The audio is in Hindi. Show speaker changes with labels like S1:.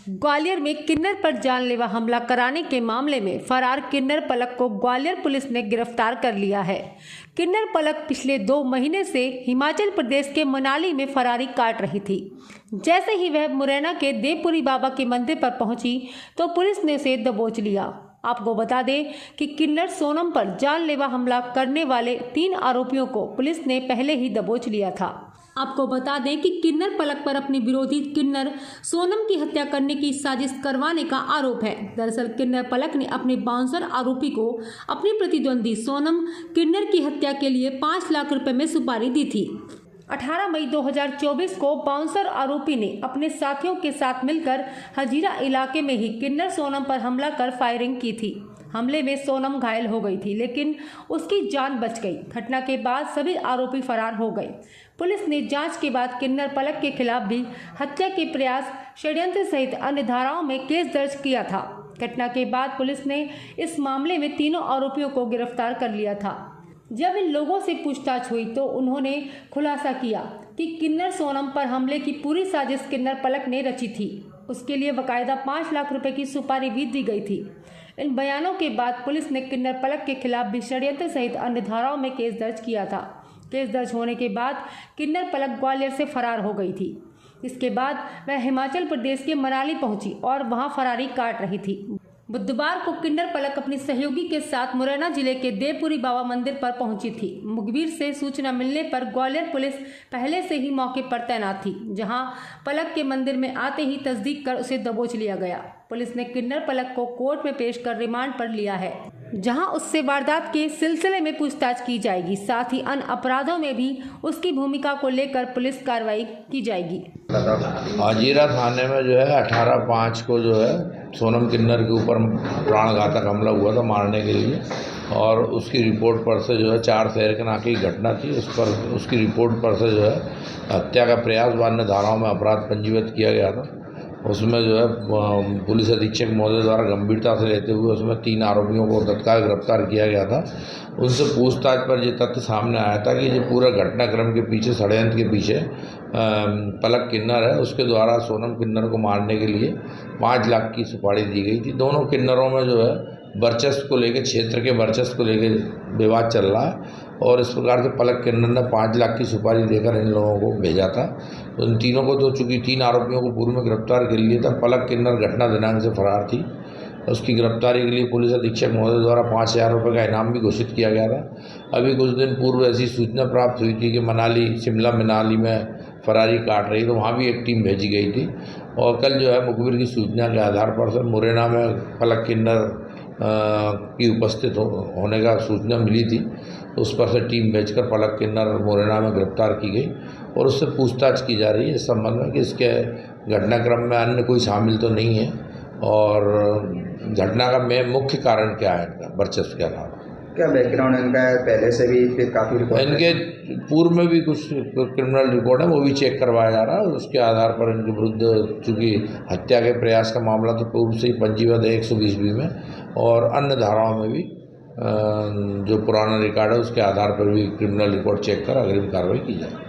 S1: ग्वालियर में किन्नर पर जानलेवा हमला कराने के मामले में फरार किन्नर पलक को ग्वालियर पुलिस ने गिरफ्तार कर लिया है। किन्नर पलक पिछले 2 महीने से हिमाचल प्रदेश के मनाली में फरारी काट रही थी। जैसे ही वह मुरैना के देवपुरी बाबा के मंदिर पर पहुंची तो पुलिस ने उसे दबोच लिया। आपको बता दें कि किन्नर सोनम पर जानलेवा हमला करने वाले 3 आरोपियों को पुलिस ने पहले ही दबोच लिया था। आपको बता दें कि किन्नर पलक पर अपने विरोधी किन्नर सोनम की हत्या करने की साजिश करवाने का आरोप है। दरअसल किन्नर पलक ने अपने बाउंसर आरोपी को अपनी प्रतिद्वंदी सोनम किन्नर की हत्या के लिए 5 लाख रुपए में सुपारी दी थी। 18 मई 2024 को बाउंसर आरोपी ने अपने साथियों के साथ मिलकर हजीरा इलाके में ही किन्नर सोनम पर हमला कर फायरिंग की थी। हमले में सोनम घायल हो गई थी, लेकिन उसकी जान बच गई। घटना के बाद सभी आरोपी फरार हो गए। पुलिस ने जांच के बाद किन्नर पलक के खिलाफ भी हत्या के प्रयास, षड्यंत्र सहित अन्य धाराओं में केस दर्ज किया था। घटना के बाद पुलिस ने इस मामले में तीनों आरोपियों को गिरफ्तार कर लिया था। जब इन लोगों से पूछताछ हुई तो उन्होंने खुलासा किया कि किन्नर सोनम पर हमले की पूरी साजिश किन्नर पलक ने रची थी। उसके लिए बाकायदा 5 लाख रुपए की सुपारी भी दी गई थी। इन बयानों के बाद पुलिस ने किन्नर पलक के खिलाफ भी षड्यंत्र सहित अन्य धाराओं में केस दर्ज किया था। केस दर्ज होने के बाद किन्नर पलक ग्वालियर से फरार हो गई थी। इसके बाद वह हिमाचल प्रदेश के मनाली पहुंची और वहां फरारी काट रही थी। बुधवार को किन्नर पलक अपनी सहयोगी के साथ मुरैना जिले के देवपुरी बाबा मंदिर पर पहुंची थी। मुखबिर से सूचना मिलने पर ग्वालियर पुलिस पहले से ही मौके पर तैनात थी, जहां पलक के मंदिर में आते ही तस्दीक कर उसे दबोच लिया गया। पुलिस ने किन्नर पलक को कोर्ट में पेश कर रिमांड पर लिया है, जहां उससे वारदात के सिलसिले में पूछताछ की जाएगी। साथ ही अन्य अपराधों में भी उसकी भूमिका को लेकर पुलिस कार्रवाई की जाएगी।
S2: हजीरा थाने में जो है 18/5 को जो है सोनम किन्नर के ऊपर प्राणघातक हमला हुआ था मारने के लिए, और उसकी रिपोर्ट पर से जो है 4 शहर के नाके की घटना थी। उस पर उसकी रिपोर्ट पर से जो है हत्या का प्रयास वान्य धाराओं में अपराध पंजीबद्ध किया गया था। उसमें जो है पुलिस अधीक्षक महोदय द्वारा गंभीरता से लेते हुए उसमें 3 आरोपियों को तत्काल गिरफ्तार किया गया था। उनसे पूछताछ पर ये तथ्य सामने आया था कि ये पूरा घटनाक्रम के पीछे, षड्यंत्र के पीछे पलक किन्नर है। उसके द्वारा सोनम किन्नर को मारने के लिए 5 लाख की सुपारी दी गई थी। दोनों किन्नरों में जो है वर्चस्व को लेकर, क्षेत्र के वर्चस्व को लेकर विवाद चल रहा है, और इस प्रकार से पलक किन्नर ने 5 लाख की सुपारी देकर इन लोगों को भेजा था। तो इन तीनों को, तो चूँकि 3 आरोपियों को पूर्व में गिरफ्तार कर लिया था, पलक किन्नर घटना दिनांक से फरार थी। उसकी गिरफ्तारी के लिए पुलिस अधीक्षक महोदय द्वारा 5,000 रुपये का इनाम भी घोषित किया गया था। अभी कुछ दिन पूर्व ऐसी सूचना प्राप्त हुई थी कि शिमला मनाली में फरारी काट रही, तो वहाँ भी एक टीम भेजी गई थी। और कल जो है मुखबिर की सूचना के आधार पर से मुरैना में पलक किन्नर की उपस्थित होने का सूचना मिली थी। उस पर से टीम भेजकर पलक किन्नर मुरैना में गिरफ्तार की गई और उससे पूछताछ की जा रही है इस संबंध में कि इसके घटनाक्रम में अन्य कोई शामिल तो नहीं है, और घटना का मुख्य कारण क्या है, इनका वर्चस्व क्या रहा,
S3: क्या बैकग्राउंड इनका है, पहले से भी फिर काफ़ी रिकॉर्ड,
S2: इनके पूर्व में भी कुछ क्रिमिनल रिकॉर्ड है, वो भी चेक करवाया जा रहा है। उसके आधार पर इनके विरुद्ध, चूँकि हत्या के प्रयास का मामला तो पूर्व से ही पंजीबद्ध है 120B में, और अन्य धाराओं में भी जो पुराना रिकॉर्ड है उसके आधार पर भी क्रिमिनल रिकॉर्ड चेक कर अग्रिम कार्रवाई की जाए।